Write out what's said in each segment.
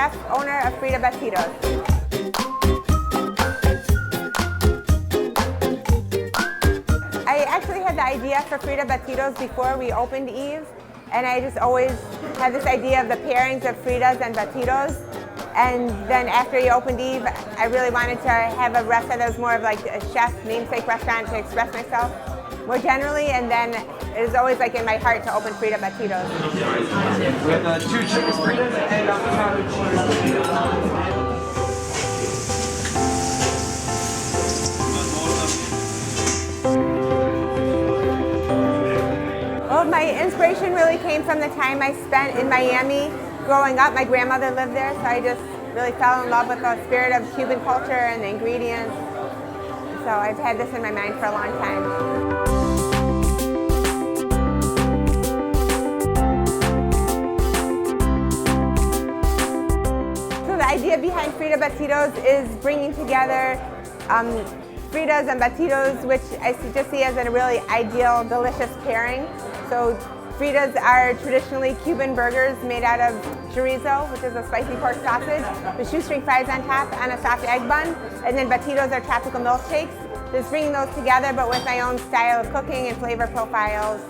chef, owner of Frita Batidos. I actually had the idea for Frita Batidos before we opened Eve, and I just always had this idea of the pairings of Fritas and Batidos. And then after you opened Eve, I really wanted to have a restaurant that was more of like a chef namesake restaurant to express myself more generally, and then it was always like in my heart to open Frita Batidos. With 2 chicken Fritas and avocado cheese. Well, my inspiration really came from the time I spent in Miami growing up. My grandmother lived there, so I just really fell in love with the spirit of Cuban culture and the ingredients. So I've had this in my mind for a long time. The idea behind Frita Batidos is bringing together Fritas and Batidos, which I just see as a really ideal, delicious pairing. So Fritas are traditionally Cuban burgers made out of chorizo, which is a spicy pork sausage, with shoestring fries on top on a soft egg bun. And then Batidos are tropical milkshakes. Just bringing those together, but with my own style of cooking and flavor profiles.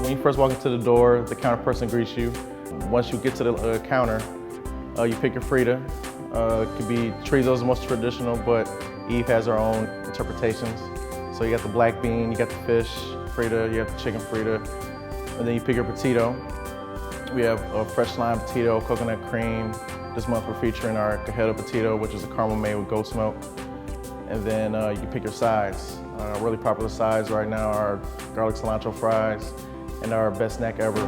When you first walk into the door, the counter person greets you. Once you get to the counter, you pick your Frita. It could be chorizo is the most traditional, but Eve has her own interpretations. So you got the black bean, you got the fish Frita, you have the chicken Frita, and then you pick your Batito. We have a fresh lime Batito, coconut cream. This month we're featuring our Cajeta Batito, which is a caramel made with goat's milk. And then you can pick your sides. Really popular sides right now are garlic cilantro fries and our best snack ever.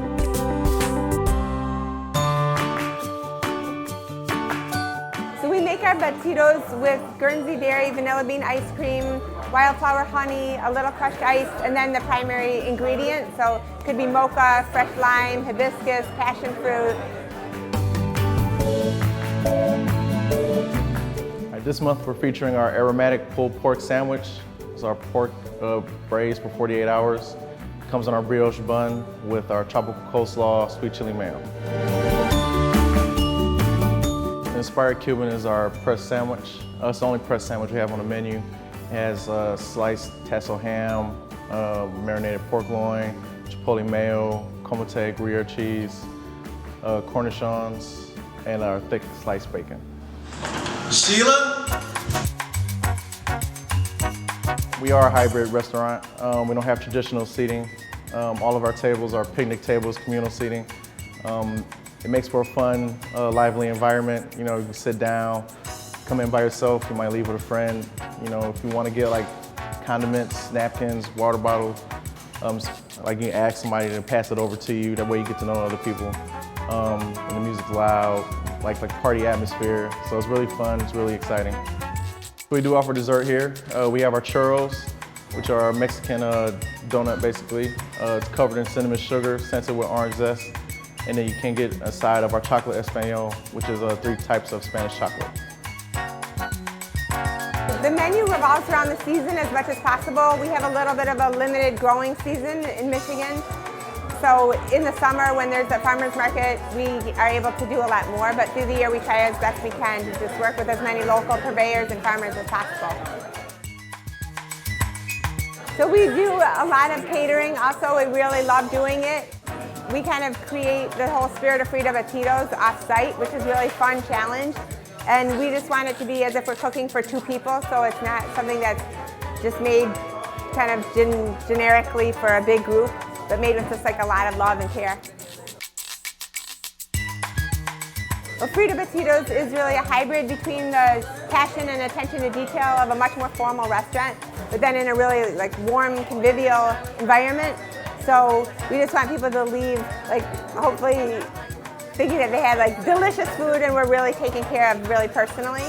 So we make our Batidos with Guernsey dairy, vanilla bean ice cream, wildflower honey, a little crushed ice, and then the primary ingredient. So it could be mocha, fresh lime, hibiscus, passion fruit. This month we're featuring our aromatic pulled pork sandwich. It's our pork braised for 48 hours. It comes on our brioche bun with our tropical coleslaw, sweet chili mayo. Inspired Cuban is our pressed sandwich. It's the only pressed sandwich we have on the menu. It has sliced tasso ham, marinated pork loin, chipotle mayo, comté Gruyere cheese, cornichons, and our thick sliced bacon. Sheila? We are a hybrid restaurant. We don't have traditional seating. All of our tables are picnic tables, communal seating. It makes for a fun, lively environment. You know, you can sit down, come in by yourself, you might leave with a friend. You know, if you want to get like condiments, napkins, water bottles, like you can ask somebody to pass it over to you. That way you get to know other people. And the music's loud, like party atmosphere. So it's really fun, it's really exciting. We do offer dessert here. We have our churros, which are a Mexican donut basically. It's covered in cinnamon sugar, scented with orange zest. And then you can get a side of our chocolate español, which is 3 types of Spanish chocolate. The menu revolves around the season as much as possible. We have a little bit of a limited growing season in Michigan. So in the summer when there's a farmer's market, we are able to do a lot more, but through the year we try as best we can to just work with as many local purveyors and farmers as possible. So we do a lot of catering. Also, we really love doing it. We kind of create the whole spirit of Frita Batidos off-site, which is a really fun challenge. And we just want it to be as if we're cooking for 2 people, so it's not something that's just made kind of generically for a big group, but made with just like a lot of love and care. Well, Frita Batidos is really a hybrid between the passion and attention to detail of a much more formal restaurant, but then in a really like warm, convivial environment. So we just want people to leave like hopefully thinking that they had like delicious food and we're really taken care of really personally.